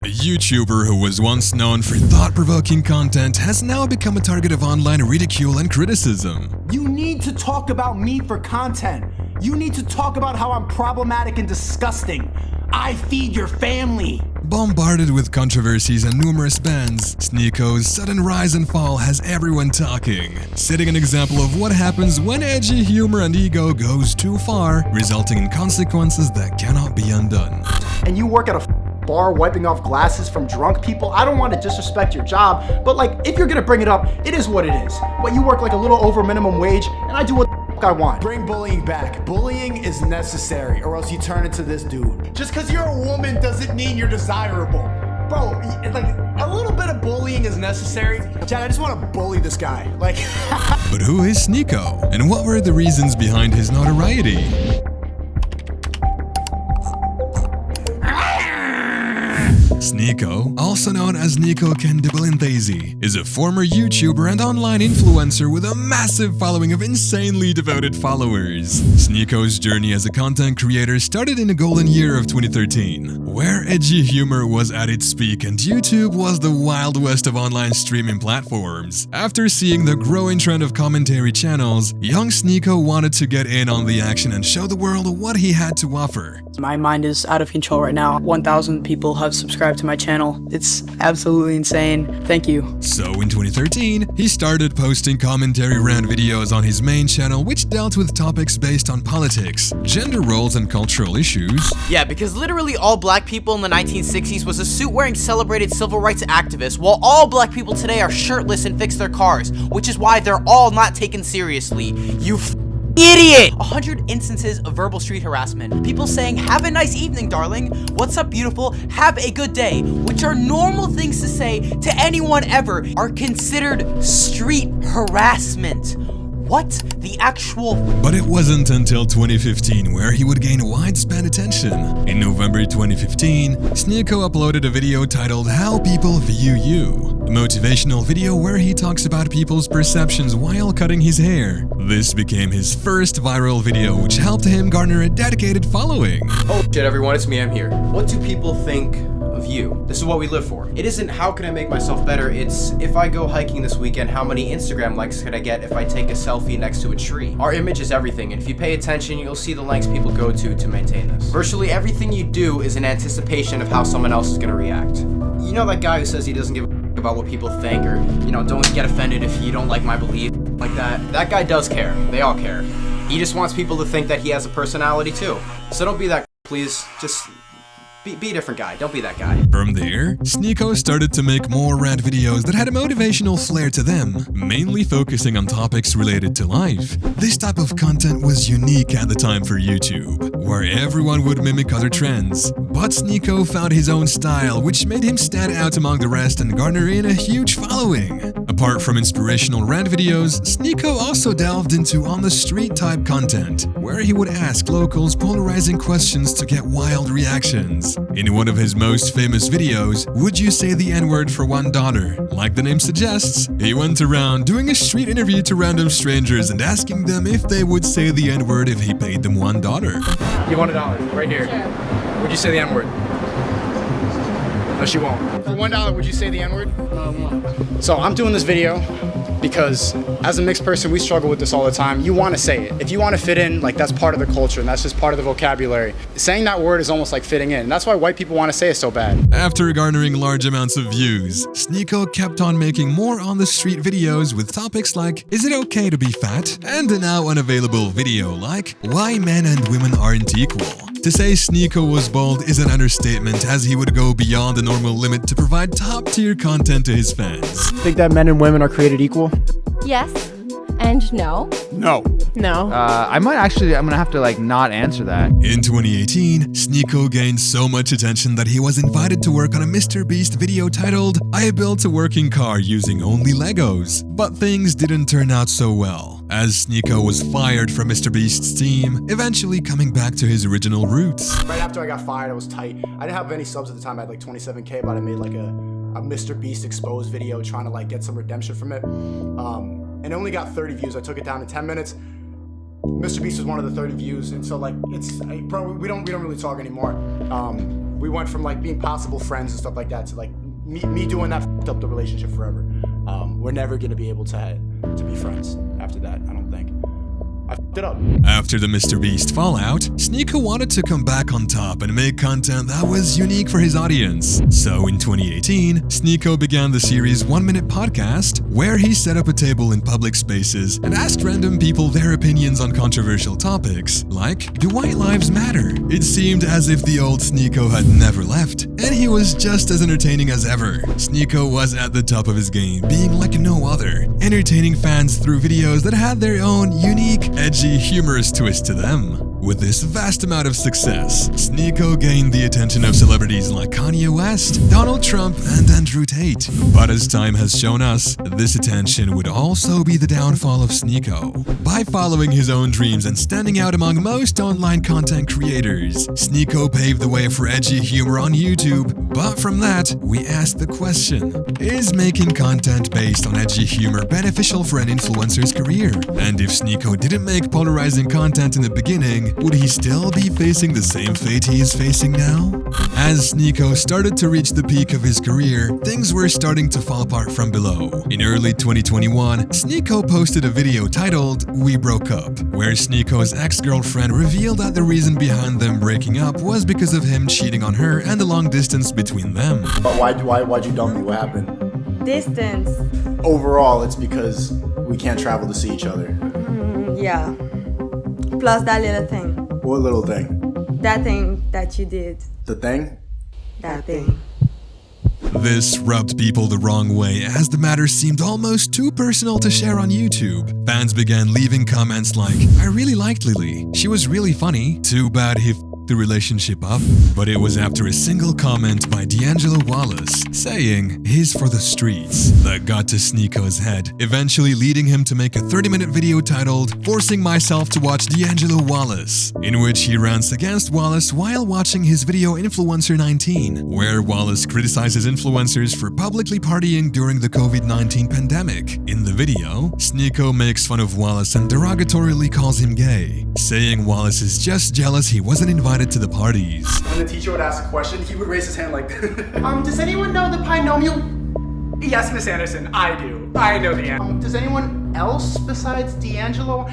A YouTuber who was once known for thought-provoking content has now become a target of online ridicule and criticism. You need to talk about me for content. You need to talk about how I'm problematic and disgusting. I feed your family. Bombarded with controversies and numerous bans, Sneako's sudden rise and fall has everyone talking, setting an example of what happens when edgy humor and ego goes too far, resulting in consequences that cannot be undone. And you work at a bar wiping off glasses from drunk people. I don't want to disrespect your job, but like, if you're gonna bring it up, it is what it is. But you work like a little over minimum wage, and I do what I want. Bring bullying back. Bullying is necessary, or else you turn into this dude. Just because you're a woman doesn't mean you're desirable. Bro, like, a little bit of bullying is necessary. Chad, I just want to bully this guy. Like, But who is Sneako? And what were the reasons behind his notoriety? Sneako, also known as Sneako Candibalinthese, is a former YouTuber and online influencer with a massive following of insanely devoted followers. Sneako's journey as a content creator started in the golden year of 2013, where edgy humor was at its peak and YouTube was the wild west of online streaming platforms. After seeing the growing trend of commentary channels, young Sneako wanted to get in on the action and show the world what he had to offer. My mind is out of control right now. 1,000 people have subscribed to my channel. It's absolutely insane. Thank you. So in 2013, he started posting commentary rant videos on his main channel which dealt with topics based on politics, gender roles and cultural issues. Yeah, because literally all black people in the 1960s was a suit-wearing celebrated civil rights activist, while all black people today are shirtless and fix their cars, which is why they're all not taken seriously. You idiot! 100 instances of verbal street harassment. People saying, "Have a nice evening, darling. What's up, beautiful? Have a good day," which are normal things to say to anyone ever, are considered street harassment. What the actual? But it wasn't until 2015 where he would gain widespread attention. In November 2015, Sneako uploaded a video titled "How People View You," a motivational video where he talks about people's perceptions while cutting his hair. This became his first viral video, which helped him garner a dedicated following. Oh shit, everyone, it's me, I'm here. What do people think of you? This is what we live for. It isn't how can I make myself better, it's if I go hiking this weekend, how many Instagram likes could I get if I take a selfie next to a tree? Our image is everything, and if you pay attention, you'll see the lengths people go to maintain this. Virtually everything you do is in anticipation of how someone else is gonna react. You know that guy who says he doesn't give a about what people think, or, you know, don't get offended if you don't like my belief, like that. That guy does care. They all care. He just wants people to think that he has a personality too. So don't be that, please. Just be a different guy. Don't be that guy. From there, Sneako started to make more rant videos that had a motivational flair to them, mainly focusing on topics related to life. This type of content was unique at the time for YouTube, where everyone would mimic other trends. But Sneako found his own style, which made him stand out among the rest and garner in a huge following. Apart from inspirational rant videos, Sneako also delved into on-the-street type content, where he would ask locals polarizing questions to get wild reactions. In one of his most famous videos, "Would you say the N-word for $1?" Like the name suggests, he went around doing a street interview to random strangers and asking them if they would say the N-word if he paid them $1. You want $1, right here. Sure. Would you say the N-word? No, she won't. For $1, would you say the N-word? So I'm doing this video because as a mixed person, we struggle with this all the time. You want to say it. If you want to fit in, like, that's part of the culture and that's just part of the vocabulary. Saying that word is almost like fitting in. That's why white people want to say it so bad. After garnering large amounts of views, Sneako kept on making more on-the-street videos with topics like, "Is it okay to be fat?" and a now unavailable video like, "Why men and women aren't equal." To say Sneako was bold is an understatement, as he would go beyond the normal limit to provide top-tier content to his fans. Think that men and women are created equal? Yes. And no. No. No. I'm gonna have to like not answer that. In 2018, Sneako gained so much attention that he was invited to work on a MrBeast video titled "I built a working car using only Legos." But things didn't turn out so well, as Sneako was fired from MrBeast's team, eventually coming back to his original roots. right after I got fired, I was tight. I didn't have any subs at the time. I had like 27K, but I made like a MrBeast exposed video trying to like get some redemption from it. And it only got 30 views. I took it down in 10 minutes. MrBeast was one of the 30 views, and so like bro, we don't really talk anymore. We went from like being possible friends and stuff like that to like me doing that f***ed up the relationship forever. We're never gonna be able to be friends after that, I don't think. I f***ed it up. After the Mr. Beast fallout, Sneako wanted to come back on top and make content that was unique for his audience. So in 2018, Sneako began the series 1 Minute Podcast, where he set up a table in public spaces and asked random people their opinions on controversial topics, like, do white lives matter? It seemed as if the old Sneako had never left, and he was just as entertaining as ever. Sneako was at the top of his game, being like no other, entertaining fans through videos that had their own unique, edgy, humorous twist to them. With this vast amount of success, Sneako gained the attention of celebrities like Kanye West, Donald Trump, and Andrew Tate. But as time has shown us, this attention would also be the downfall of Sneako. By following his own dreams and standing out among most online content creators, Sneako paved the way for edgy humor on YouTube. But from that, we asked the question, is making content based on edgy humor beneficial for an influencer's career? And if Sneako didn't make polarizing content in the beginning, would he still be facing the same fate he is facing now? As Sneako started to reach the peak of his career, things were starting to fall apart from below. In early 2021, Sneako posted a video titled "We Broke Up," where Sneako's ex-girlfriend revealed that the reason behind them breaking up was because of him cheating on her and the long distance between them. But why'd you dump me? What happened? Distance. Overall, it's because we can't travel to see each other. Yeah. Plus that little thing. What little thing? That thing that you did. The thing? That thing. This rubbed people the wrong way, as the matter seemed almost too personal to share on YouTube. Fans began leaving comments like, I really liked Lily. She was really funny. Too bad he f***ed the relationship up. But it was after a single comment by D'Angelo Wallace saying he's for the streets that got to Sneako's head, eventually leading him to make a 30-minute video titled Forcing Myself to Watch D'Angelo Wallace, in which he rants against Wallace while watching his video Influencer 19, where Wallace criticizes influencers for publicly partying during the COVID-19 pandemic. In the video, Sneako makes fun of Wallace and derogatorily calls him gay, saying Wallace is just jealous he wasn't invited to the parties. When the teacher would ask a question, he would raise his hand like, does anyone know the binomial? Yes, Miss Anderson, I do. I know the answer. Does anyone else besides D'Angelo?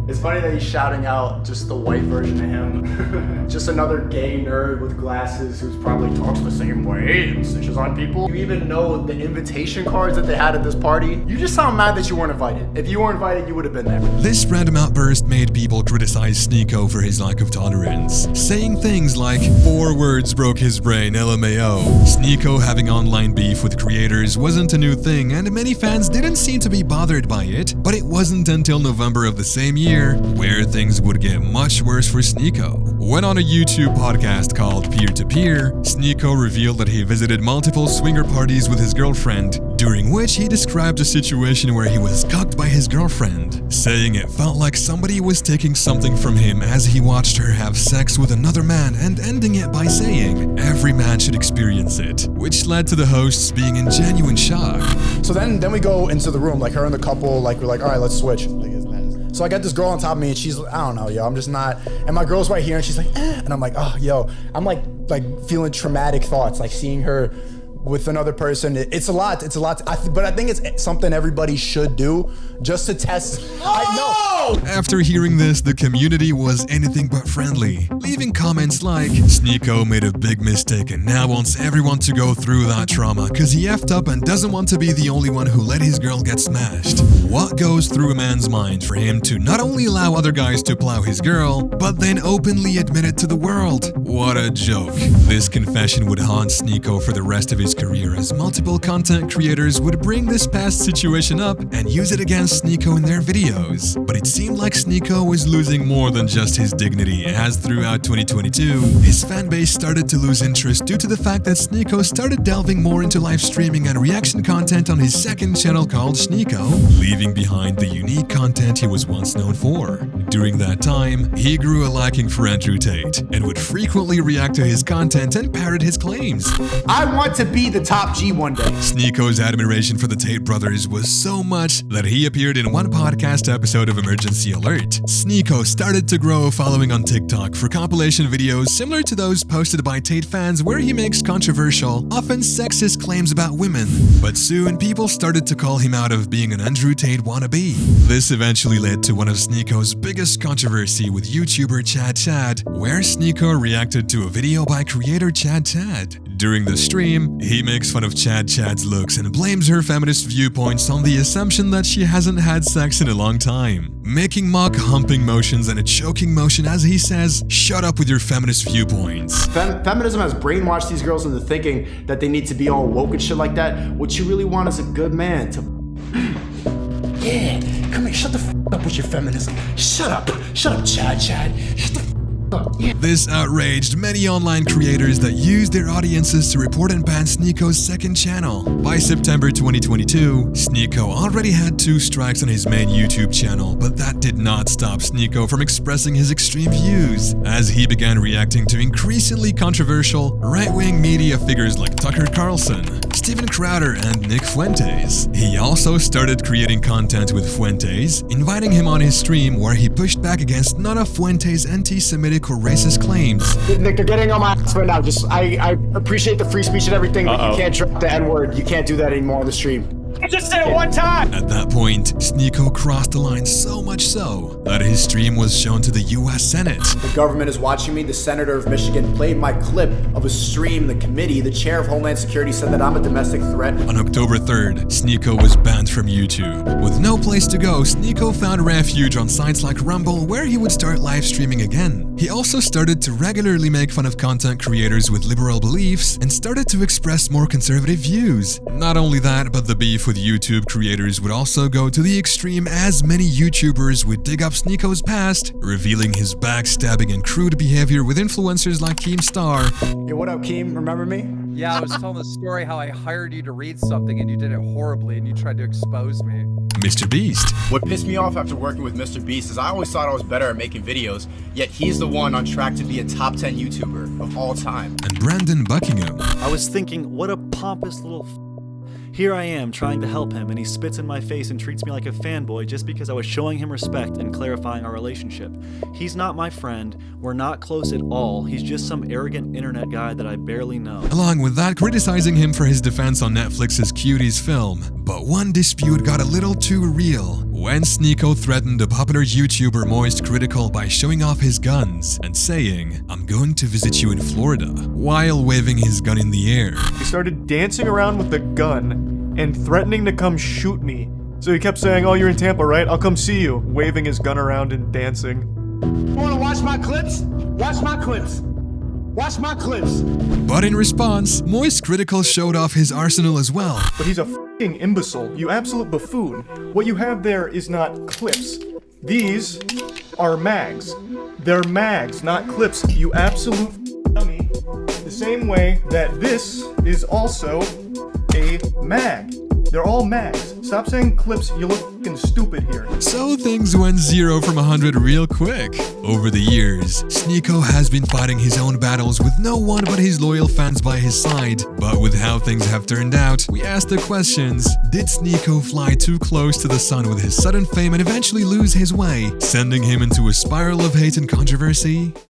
It's funny that he's shouting out just the white version of him. Just another gay nerd with glasses who's probably talks the same way and snitches on people. You even know the invitation cards that they had at this party. You just sound mad that you weren't invited. If you were invited, you would have been there. This random outburst made people criticize Sneako for his lack of tolerance, saying things like, 4 words broke his brain, LMAO. Sneako having online beef with creators wasn't a new thing, and many fans didn't seem to be bothered by it, but it wasn't until November of the same year where things would get much worse for Sneako. When on a YouTube podcast called Peer to Peer, Sneako revealed that he visited multiple swinger parties with his girlfriend, during which he described a situation where he was cucked by his girlfriend, saying it felt like somebody was taking something from him as he watched her have sex with another man, and ending it by saying every man should experience it, which led to the hosts being in genuine shock. So then we go into the room, like her and the couple, like we're like, all right, let's switch. So I got this girl on top of me and she's, I don't know, yo, I'm just not, and my girl's right here and she's like, and I'm like, oh, yo, I'm like feeling traumatic thoughts, like seeing her with another person. It's a lot. But I think it's something everybody should do just to test. I know. After hearing this, the community was anything but friendly, leaving comments like, Sneako made a big mistake and now wants everyone to go through that trauma because he effed up and doesn't want to be the only one who let his girl get smashed. What goes through a man's mind for him to not only allow other guys to plow his girl, but then openly admit it to the world? What a joke. This confession would haunt Sneako for the rest of his career, as multiple content creators would bring this past situation up and use it against Sneako in their videos. But it seemed like Sneako was losing more than just his dignity, as throughout 2022, his fanbase started to lose interest due to the fact that Sneako started delving more into live streaming and reaction content on his second channel called Sneako, leaving behind the unique content he was once known for. During that time, he grew a liking for Andrew Tate and would frequently react to his content and parrot his claims. I want to be be the top G one day. Sneako's admiration for the Tate brothers was so much that he appeared in one podcast episode of Emergency Alert. Sneako started to grow a following on TikTok for compilation videos similar to those posted by Tate fans where he makes controversial, often sexist claims about women. But soon people started to call him out of being an Andrew Tate wannabe. This eventually led to one of Sneako's biggest controversy with YouTuber Chad, where Sneako reacted to a video by creator Chad. During the stream, he makes fun of Chad's looks and blames her feminist viewpoints on the assumption that she hasn't had sex in a long time, making mock humping motions and a choking motion as he says, "Shut up with your feminist viewpoints." Feminism has brainwashed these girls into thinking that they need to be all woke and shit like that. What you really want is a good man to yeah, come here, shut the up with your feminism. Shut up, Chad. Shut the up. Yeah. This outraged many online creators that used their audiences to report and ban Sneako's second channel. By September 2022, Sneako already had 2 strikes on his main YouTube channel, but that did not stop Sneako from expressing his extreme views, as he began reacting to increasingly controversial right-wing media figures like Tucker Carlson, Steven Crowder, and Nick Fuentes. He also started creating content with Fuentes, inviting him on his stream where he pushed back against none of Fuentes' anti-Semitic or racist claims. Nick, they're getting on my ass right now. I appreciate the free speech and everything, but you can't drop the N-word. You can't do that anymore on the stream. I just said it one time! At that point, Sneako crossed the line so much so that his stream was shown to the US Senate. The government is watching me. The senator of Michigan played my clip of a stream in the committee. The chair of Homeland Security said that I'm a domestic threat. On October 3rd, Sneako was banned from YouTube. With no place to go, Sneako found refuge on sites like Rumble, where he would start live streaming again. He also started to regularly make fun of content creators with liberal beliefs and started to express more conservative views. Not only that, but the beef with YouTube creators would also go to the extreme as many YouTubers would dig up Sneako's past, revealing his backstabbing and crude behavior with influencers like Keemstar. Hey, what up, Keem? Remember me? Yeah, I was telling the story how I hired you to read something and you did it horribly and you tried to expose me. Mr. Beast. What pissed me off after working with Mr. Beast is I always thought I was better at making videos, yet he's the one on track to be a top 10 YouTuber of all time. And Brandon Buckingham. I was thinking, what a pompous little Here I am trying to help him and he spits in my face and treats me like a fanboy just because I was showing him respect and clarifying our relationship. He's not my friend, we're not close at all, he's just some arrogant internet guy that I barely know. Along with that, criticizing him for his defense on Netflix's Cuties film. But one dispute got a little too real when Sneako threatened a popular YouTuber Moist Critical by showing off his guns and saying, "I'm going to visit you in Florida," while waving his gun in the air. He started dancing around with the gun and threatening to come shoot me. So he kept saying, "Oh, you're in Tampa, right? I'll come see you," waving his gun around and dancing. You wanna watch my clips? Watch my clips. Watch my clips. But in response, Moist Critical showed off his arsenal as well. But he's a f***ing imbecile, you absolute buffoon. What you have there is not clips. These are mags. They're mags, not clips, you absolute dummy. The same way that this is also a mag. They're all mags. Stop saying clips, you look f***ing stupid here. So things went 0 from 100 real quick. Over the years, Sneako has been fighting his own battles with no one but his loyal fans by his side. But with how things have turned out, we ask the questions: did Sneako fly too close to the sun with his sudden fame and eventually lose his way, sending him into a spiral of hate and controversy?